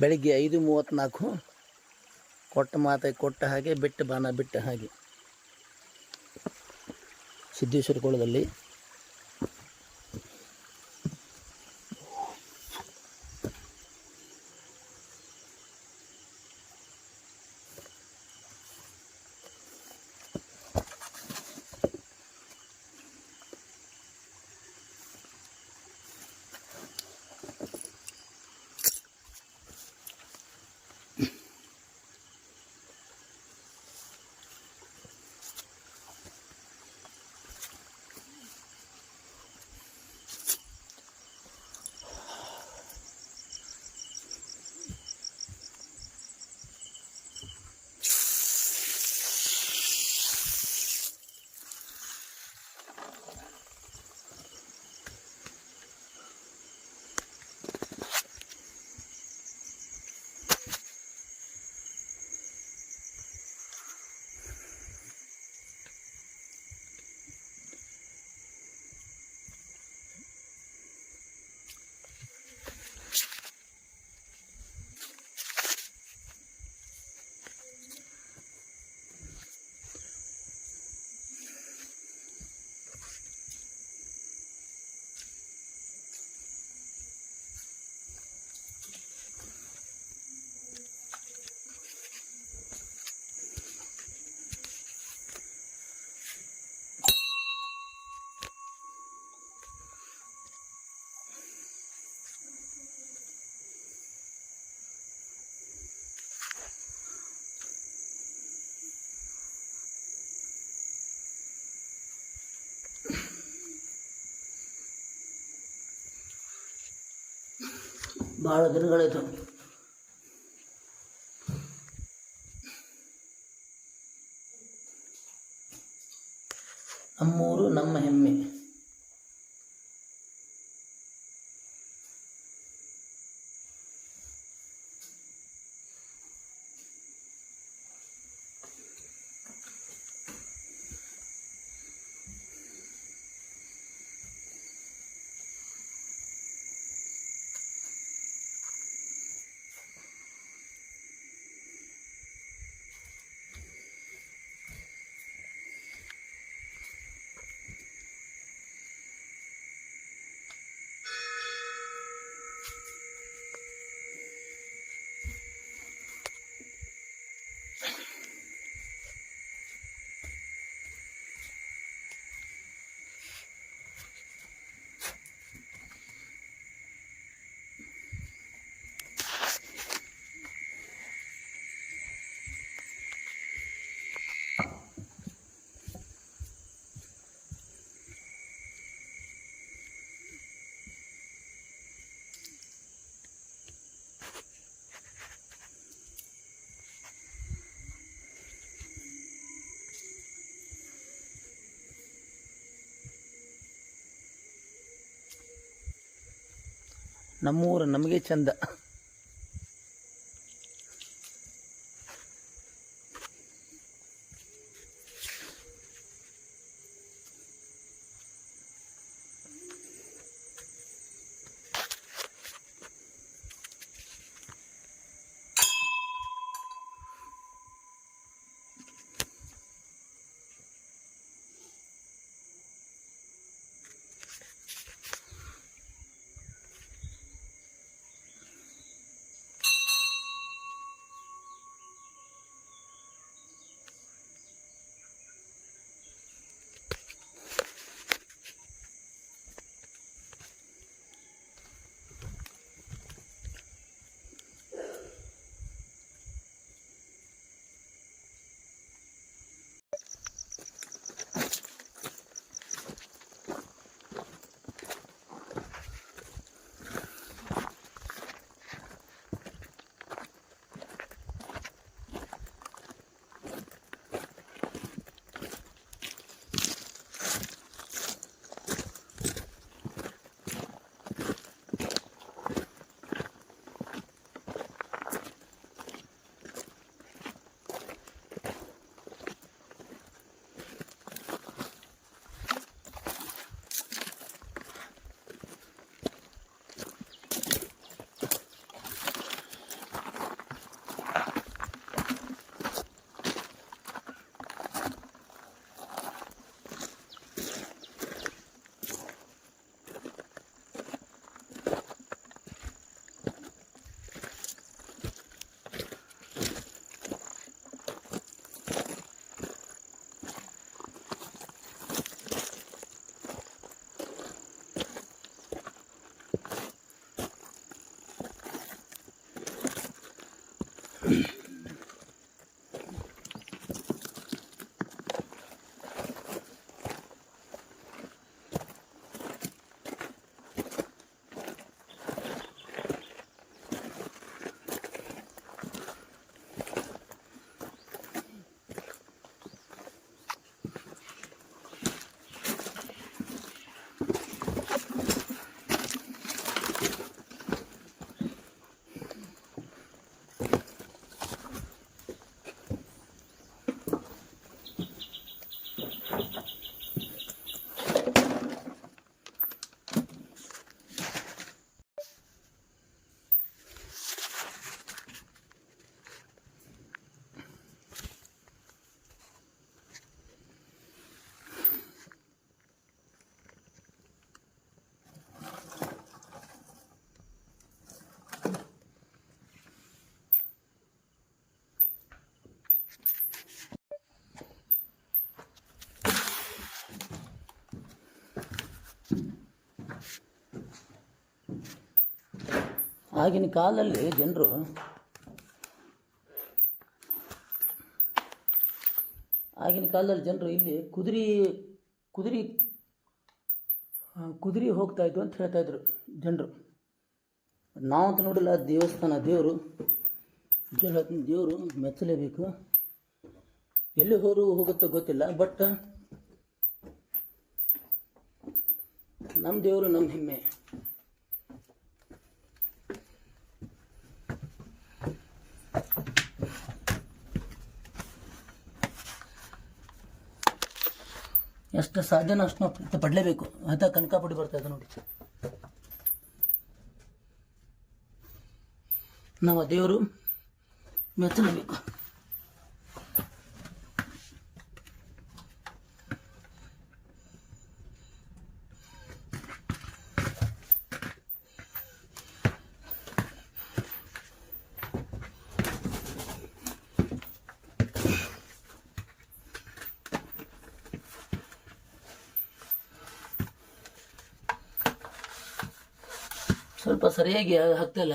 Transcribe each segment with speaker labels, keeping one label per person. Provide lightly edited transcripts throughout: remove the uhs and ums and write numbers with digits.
Speaker 1: ಬೆಳಿಗ್ಗೆ 5:34 ಕೊಟ್ಟ ಮಾತೆ ಕೊಟ್ಟ ಹಾಗೆ ಬಿಟ್ಟ ಬಾಣ ಬಿಟ್ಟ ಹಾಗೆ ಸಿದ್ದೇಶ್ವರ ಕೋಳದಲ್ಲಿ ಭಾಳ ದಿನಗಳಾಯಿತು. ನಮ್ಮೂರು ನಮ್ಮ ಹೆಮ್ಮೆ. ನಮ್ಮೂರು ನಮಗೆ ಚಂದ. ಆಗಿನ ಕಾಲದಲ್ಲಿ ಜನರು ಇಲ್ಲಿ ಕುದುರೆ ಹೋಗ್ತಾಯಿದ್ರು ಅಂತ ಹೇಳ್ತಾಯಿದ್ರು ಜನರು. ನಾವಂತ ನೋಡಿಲ್ಲ. ದೇವಸ್ಥಾನ ದೇವರು ಮೆಚ್ಚಲೇಬೇಕು. ಎಲ್ಲಿ ಹೋಗುತ್ತೋ ಗೊತ್ತಿಲ್ಲ, ಬಟ್ ನಮ್ಮ ದೇವರು ನಮ್ಮ ಹೆಮ್ಮೆ. ಎಷ್ಟು ಸಾಧ್ಯನೋ ಅಷ್ಟು ನಾವು ಪ್ರೀತಿ ಪಡಲೇಬೇಕು. ಅಂತ ಕನಕಾಪುಡಿ ಬರ್ತಾ ಇದೆ ನೋಡಿ. ನಮ್ಮ ದೇವರು ಮೆಚ್ಚಲೇಬೇಕು. ಸ್ವಲ್ಪ ಸರಿಯಾಗಿ ಆಗ್ತಾಯಿಲ್ಲ.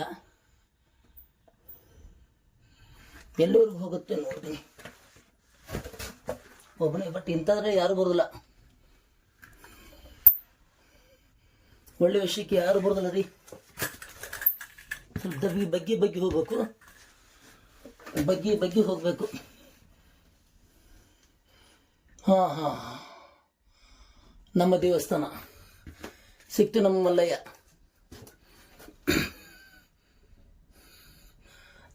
Speaker 1: ಎಲ್ಲರಿಗೂ ಹೋಗುತ್ತೆ ನೋಡ್ತೀನಿ ಒಬ್ಬನೇ. ಬಟ್ ಇಂಥದ್ರೆ ಯಾರು ಬರೋದಿಲ್ಲ. ಒಳ್ಳೆ ವಿಷಯಕ್ಕೆ ಯಾರು ಬರೋದಿಲ್ಲ ರೀ. ಸ್ವಲ್ಪ ಬಗ್ಗಿ ಹೋಗ್ಬೇಕು. ಬಗ್ಗಿ ಹೋಗ್ಬೇಕು. ಹಾಂ ನಮ್ಮ ದೇವಸ್ಥಾನ ಸಿಕ್ತು. ನಮ್ಮ ಮಲ್ಲಯ್ಯ,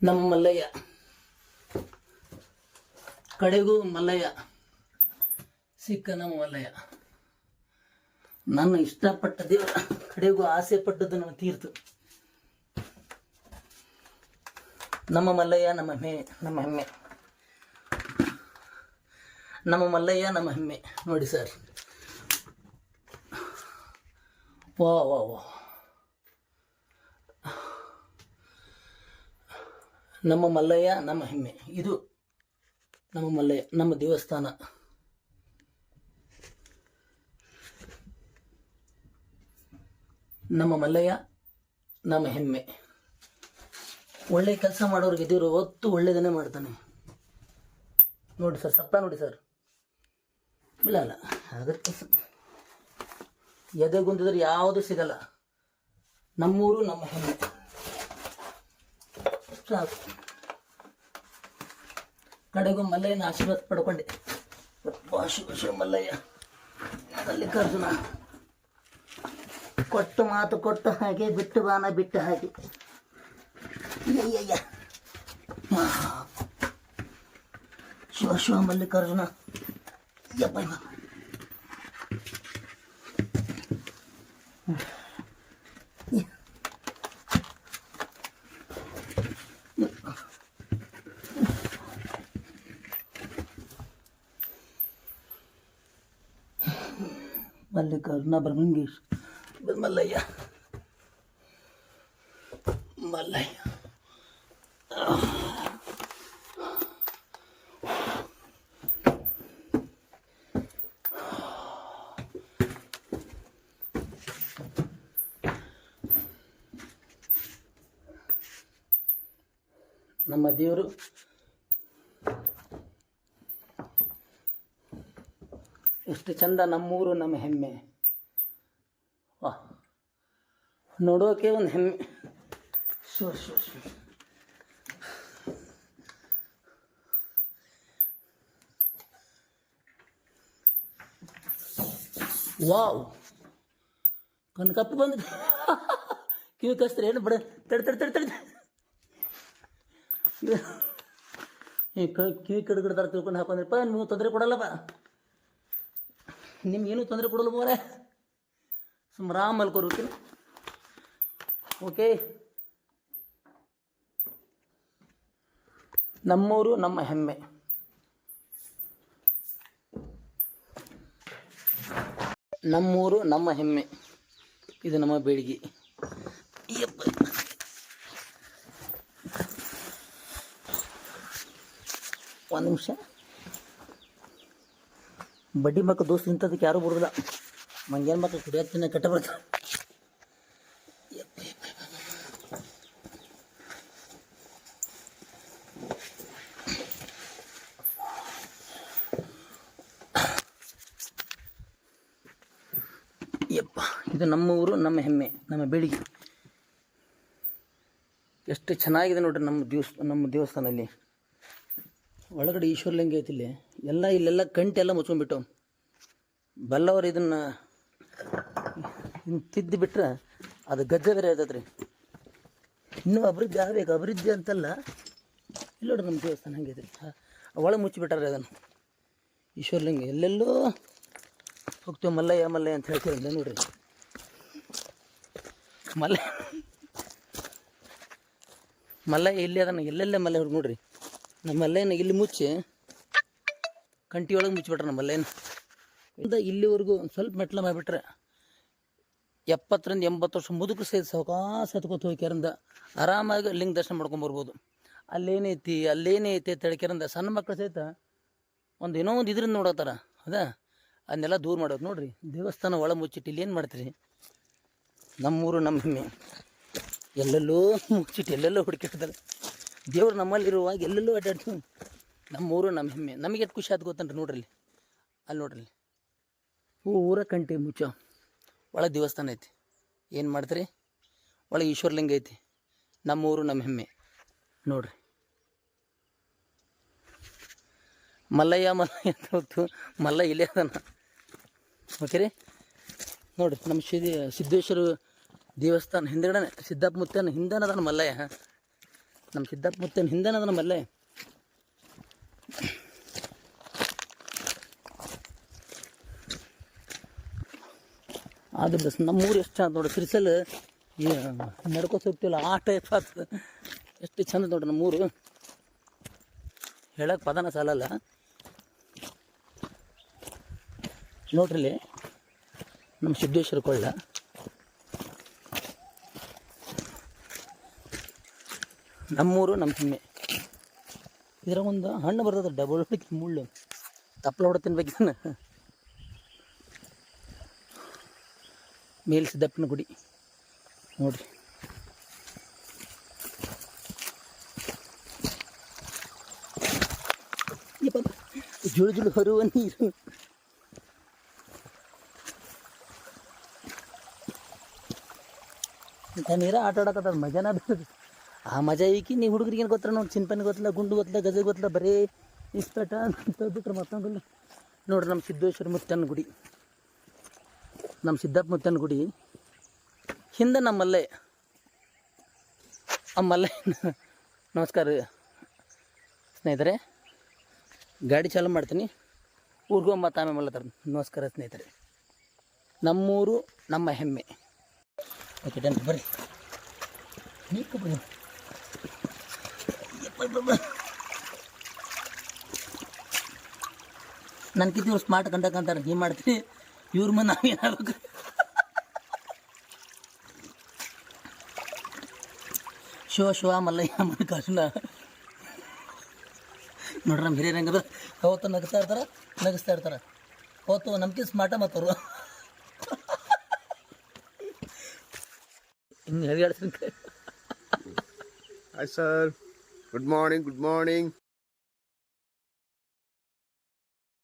Speaker 1: ನಮ್ಮ ಮಲ್ಲಯ್ಯ, ಕಡೆಗೂ ಮಲ್ಲಯ್ಯ ಸಿಕ್ಕ. ನಮ್ಮ ಮಲ್ಲಯ್ಯ ನನ್ನ ಇಷ್ಟಪಟ್ಟ ದೇವರ, ಕಡೆಗೂ ಆಸೆ ಪಟ್ಟದ್ದು ನನಗೆ ತೀರ್ತು. ನಮ್ಮ ಮಲ್ಲಯ್ಯ ನಮ್ಮ ಹೆಮ್ಮೆ. ನಮ್ಮ ಮಲ್ಲಯ್ಯ ನಮ್ಮ ಹೆಮ್ಮೆ. ನೋಡಿ ಸರ್, ವಾ ವಾ ವಾ. ನಮ್ಮ ಮಲ್ಲಯ್ಯ ನಮ್ಮ ಹೆಮ್ಮೆ. ಇದು ನಮ್ಮ ಮಲ್ಲಯ್ಯ, ನಮ್ಮ ದೇವಸ್ಥಾನ. ನಮ್ಮ ಮಲ್ಲಯ್ಯ ನಮ್ಮ ಹೆಮ್ಮೆ. ಒಳ್ಳೆ ಕೆಲಸ ಮಾಡೋರಿಗೆ ದೇವರು ಹೊತ್ತು ಒಳ್ಳೆಯದನ್ನೇ ಮಾಡ್ತಾನೆ. ನೋಡಿ ಸರ್, ಸಪ್ಪ ನೋಡಿ ಸರ್. ಇಲ್ಲ ಅದಕ್ಕೆ ಎದೆಗುಂದಿದ್ರೆ ಯಾವುದು ಸಿಗಲ್ಲ. ನಮ್ಮೂರು ನಮ್ಮ ಹೆಮ್ಮೆ. ಸಾಕು. ಕಡೆಗೂ ಮಲ್ಲಯ್ಯನ ಆಶೀರ್ವಾದ ಪಡ್ಕೊಂಡೆ. ಶಿವ ಮಲ್ಲಯ್ಯ ಮಲ್ಲಿಕಾರ್ಜುನ ಕೊಟ್ಟು ಮಾತು ಕೊಟ್ಟು ಹಾಗೆ, ಬಿಟ್ಟು ಬಾನ ಬಿಟ್ಟು ಹಾಗೆ. ಶಿವ ಮಲ್ಲಿಕಾರ್ಜುನ. ಮಲ್ಲಿಕಾರ್ಜುನ ಬ್ರಹ್ಮಂಗೇಶ್ ಮಲ್ಲಯ್ಯ. ನಮ್ಮ ದೇವರು. ಎಷ್ಟು ಚಂದ ನಮ್ಮೂರು ನಮ್ಮ ಹೆಮ್ಮೆ. ವಾ, ನೋಡೋಕೆ ಒಂದು ಹೆಮ್ಮೆ. Show show show. ವಾವ್, ಕಪ್ಪು ಬಂದಿದೆ. ಕಿವಿ ಕಸ್ತ್ರಿ ಏನು ಬಿಡ. ತಡಿ ಈ ಕಿವಿ ಕಡ್ಗಿಡ್ದಾರ ತಿಳ್ಕೊಂಡು ಹಾಕೊಂಡ್ರಿಪ್ಪ. ನೀವು ತೊಂದರೆ ಕೊಡಲ್ಲಪ್ಪ, ನಿಮ್ಗೇನು ತೊಂದರೆ ಕೊಡಲ್ಲ ಬೋರೆ. ರಾಮ್ ಮಲ್ಕೋರ್ಬೇಕಿಲ್ಲ. ಓಕೆ, ನಮ್ಮೂರು ನಮ್ಮ ಹೆಮ್ಮೆ. ನಮ್ಮೂರು ನಮ್ಮ ಹೆಮ್ಮೆ, ಇದು ನಮ್ಮ ಬೇಡಿಗೆ. ಒಂದು ನಿಮಿಷ, ಬಡ್ಡಿ ಮಕ್ಕಳು ದೋಸ್ತ ಇಂಥದಕ್ಕೆ ಯಾರೂ ಬರೋದಿಲ್ಲ. ಮಂಗೇನು ಮಕ್ಕಳು ಕುಡಿಯೋತ್ತಿನ ಕೆಟ್ಟ ಬರ್ತಾರೆ. ಯಪ್ಪ, ಇದು ನಮ್ಮ ಊರು ನಮ್ಮ ಹೆಮ್ಮೆ, ನಮ್ಮ ಬೆಳಿಗ್ಗೆ. ಎಷ್ಟು ಚೆನ್ನಾಗಿದೆ ನೋಡ್ರಿ ನಮ್ಮ ದೇವಸ್ಥಾನಲ್ಲಿ. ಒಳಗಡೆ ಈಶ್ವರಲಿಂಗ ಐತಿಲ್ಲಿ. ಇಲ್ಲೆಲ್ಲ ಕಂಟೆಲ್ಲ ಮುಚ್ಕೊಂಡ್ಬಿಟ್ಟು ಬಲ್ಲವರು ಇದನ್ನು ತಿದ್ದು ಬಿಟ್ರೆ ಅದು ಗಜ್ಜೆ ಬೇರೆ ಇರ್ತೈತೆ ರೀ. ಇನ್ನೂ ಅಭಿವೃದ್ಧಿ ಆಗಬೇಕು. ಅಭಿವೃದ್ಧಿ ಅಂತಲ್ಲ, ಇಲ್ಲ ನೋಡ್ರಿ ನಮ್ಮ ದೇವಸ್ಥಾನ ಹಂಗೈತೆ ರೀ. ಒಳಗೆ ಮುಚ್ಚಿಬಿಟ್ಟಾರೆ ಅದನ್ನು. ಈಶ್ವರಲಿಂಗ ಎಲ್ಲೆಲ್ಲೋ ಹೋಗ್ತೇವೆ. ಮಲ್ಲಯ್ಯ ಅಂತ ಹೇಳ್ತೀರಲ್ಲ ನೋಡ್ರಿ. ಮಲ್ಲಯ್ಯ ಇಲ್ಲಿ ಅದನ್ನು ಎಲ್ಲೆಲ್ಲೇ ಮಲ್ಲೆ ಹುಡುಗ ನೋಡ್ರಿ. ನಮ್ಮ ಮಲ್ಲೆಯನ್ನ ಇಲ್ಲಿ ಮುಚ್ಚಿ ಕಂಟಿ ಒಳಗೆ ಮುಚ್ಚಿಬಿಟ್ರೆ ನಮ್ಮ ಮಲ್ಲೆಯನ್ನ. ಇಲ್ಲಿವರೆಗೂ ಒಂದು ಸ್ವಲ್ಪ ಮೆಟ್ಲ ಮಾಡಿಬಿಟ್ರೆ 70 ರಿಂದ 80 ವರ್ಷ ಮುದುಕರು ಸಹಿತ ಸಾವಕಾಶ ಹತ್ಕೋತ ಹೋಗ್ಯಾರಂದ ಆರಾಮಾಗಿ ಲಿಂಗ ದರ್ಶನ ಮಾಡ್ಕೊಂಬರ್ಬೋದು. ಅಲ್ಲೇನೈತಿ ಅಂತ ಹೇಳ್ಕ್ಯಾರಂದ ಸಣ್ಣ ಮಕ್ಕಳು ಸಹಿತ ಏನೋ ಒಂದು ಇದರಿಂದ ನೋಡತ್ತಾರ. ಅದನ್ನೆಲ್ಲ ದೂರ ಮಾಡೋದು ನೋಡ್ರಿ. ದೇವಸ್ಥಾನ ಒಳ ಮುಚ್ಚಿಟ್ಟು ಇಲ್ಲಿ ಏನು ಮಾಡ್ತೀರಿ? ನಮ್ಮೂರು ನಮ್ಮ ಹೆಮ್ಮೆ. ಎಲ್ಲೆಲ್ಲೋ ಮುಚ್ಚಿಟ್ಟು ಎಲ್ಲೆಲ್ಲೋ ಹುಡುಕಿಡ್ತಾರೆ. ದೇವ್ರು ನಮ್ಮಲ್ಲಿರುವಾಗ ಎಲ್ಲೆಲ್ಲೋ ಅಡ್ಡಾಡ್ತೀವಿ. ನಮ್ಮೂರು ನಮ್ಮ ಹೆಮ್ಮೆ. ನಮಗೆ ಎಷ್ಟು ಖುಷಿ ಆಯ್ತು ಗೊತ್ತನ್ರಿ. ನೋಡ್ರಿ ಅಲ್ಲಿ ನೋಡ್ರಿ, ಊರ ಕಂಟಿ ಮುಚ್ಚೋ ಒಳಗೆ ದೇವಸ್ಥಾನ ಐತಿ. ಏನು ಮಾಡ್ತೀರಿ? ಒಳಗೆ ಈಶ್ವರಲಿಂಗ ಐತಿ. ನಮ್ಮೂರು ನಮ್ಮ ಹೆಮ್ಮೆ ನೋಡ್ರಿ. ಮಲ್ಲಯ್ಯ ಅಂತ ಹೊತ್ತು ಮಲ್ಲ ಇಲ್ಲೇ ಅದನ್ನ. ಓಕೆ ರೀ, ನೋಡಿರಿ ನಮ್ಮ ಸಿದ್ದೇಶ್ವರ ದೇವಸ್ಥಾನ ಹಿಂದೆಗಡೆ ಸಿದ್ದಪ್ಪ ಮುತ್ತನ ಹಿಂದೆನ ಅದನ್ನ ಮಲ್ಲಯ್ಯ. ನಮ್ಮ ಸಿದ್ದಪ್ಪ ಮುತ್ತನ ಹಿಂದೆನ ಅದನ್ನ ಮಲ್ಲಯ್ಯ. ಆದ್ರೆ ನಮ್ಮೂರು ಎಷ್ಟು ಚಂದ ನೋಡ್ರಿ. ಸಿರಿಸಲ್ ನಡ್ಕೋತ ಹೋಗ್ತಿಲ್ಲ ಆ ಟೈಪ್ ಆಗ್ತದೆ. ಎಷ್ಟು ಚಂದ ನೋಡ್ರಿ ನಮ್ಮೂರು. ಹೇಳಕ್ಕೆ ಪದನ ಸಾಲಲ್ಲ. ನೋಡ್ರಿ ನಮ್ಮ ಸಿದ್ದೇಶ್ವರ ಕೊಳ್ಳ. ನಮ್ಮೂರು ನಮ್ಮ ಹೆಮ್ಮೆ. ಇದರ ಒಂದು ಹಣ್ಣು ಬರ್ತದೆ ಡಬಲ್ ಹೊಡಿಕೆ ಮುಳ್ಳು. ತಪ್ಪಲ ಹೊಡ ತಿನ್ಬೇಕಿನ್ನ. ಮೇಲ್ ಸಿದ್ದಪ್ಪನ ಗುಡಿ ನೋಡ್ರಿ. ಜುಳು ಜುಳು ಹೊರುವ ನೀರು. ನೀರ ಆಟ ಆಡಕತ್ತದ ಮಜಾನ ಬರ್ತದೆ. ಆ ಮಜಾ ಈಕಿ ನೀವು ಹುಡುಗರಿಗೆ ಏನು ಗೊತ್ತಿಲ್ಲ ನೋಡಿ. ಚಿನ್ಪನಿ ಗೊತ್ತಿಲ್ಲ, ಗುಂಡು ಗೊತ್ತಿಲ್ಲ, ಗಜ ಗೊತ್ತಿಲ್ಲ, ಬರೀ ಇಸ್ಪೇಟ ಅಂತ ಬಿಟ್ರೆ ಮತ್ತೊಂದಿಲ್ಲ ನೋಡ್ರಿ. ನಮ್ಮ ಸಿದ್ದೇಶ್ವರ ಮುತ್ತನ ಗುಡಿ, ನಮ್ಮ ಸಿದ್ದಪ್ಪ ಮುತ್ತನ ಗುಡಿ ಹಿಂದೆ ನಮ್ಮ ಮಲ್ಲಯ್ಯ. ಆ ಮಲ್ಲಯ್ಯ ನಮಸ್ಕಾರ ಸ್ನೇಹಿತರೆ. ಗಾಡಿ ಚಾಲು ಮಾಡ್ತೀನಿ, ಊರಿಗೂ ಮತ್ತು ಆಮೇಲೆ ಮಲ್ಲತ್ತಾರ. ನಮಸ್ಕಾರ ಸ್ನೇಹಿತರೆ. ನಮ್ಮೂರು ನಮ್ಮ ಹೆಮ್ಮೆ. ಓಕೆ ಡನ್, ಬರ್ರಿ. ನನ್ಕಿಂತ ಇವ್ರು ಸ್ಮಾರ್ಟ್ ಕಂಡಕ್ಕಂತಾರೆ. ಏನು ಮಾಡ್ತೀನಿ ಇವ್ರ ಮುಂದೆ ನಾವೇನಾಗಬೇಕು? ಶಿವ ಮಲ್ಲಯ್ಯ ಮಲ್ಲಿಕಾರ್ಜುನ ನೋಡ್ರಿ. ನಮ್ಮ ಹಿರಿಯರು ಹೆಂಗದ ಅವತ್ತು ನಗಿಸ್ತಾ ಇರ್ತಾರೆ. ಅವತ್ತು ನಮ್ಗೆ ಸ್ಮಾರ್ಟ ಮತ್ತವರು ಇನ್ನು ಹೇಳಿ.
Speaker 2: Hi sir, good morning.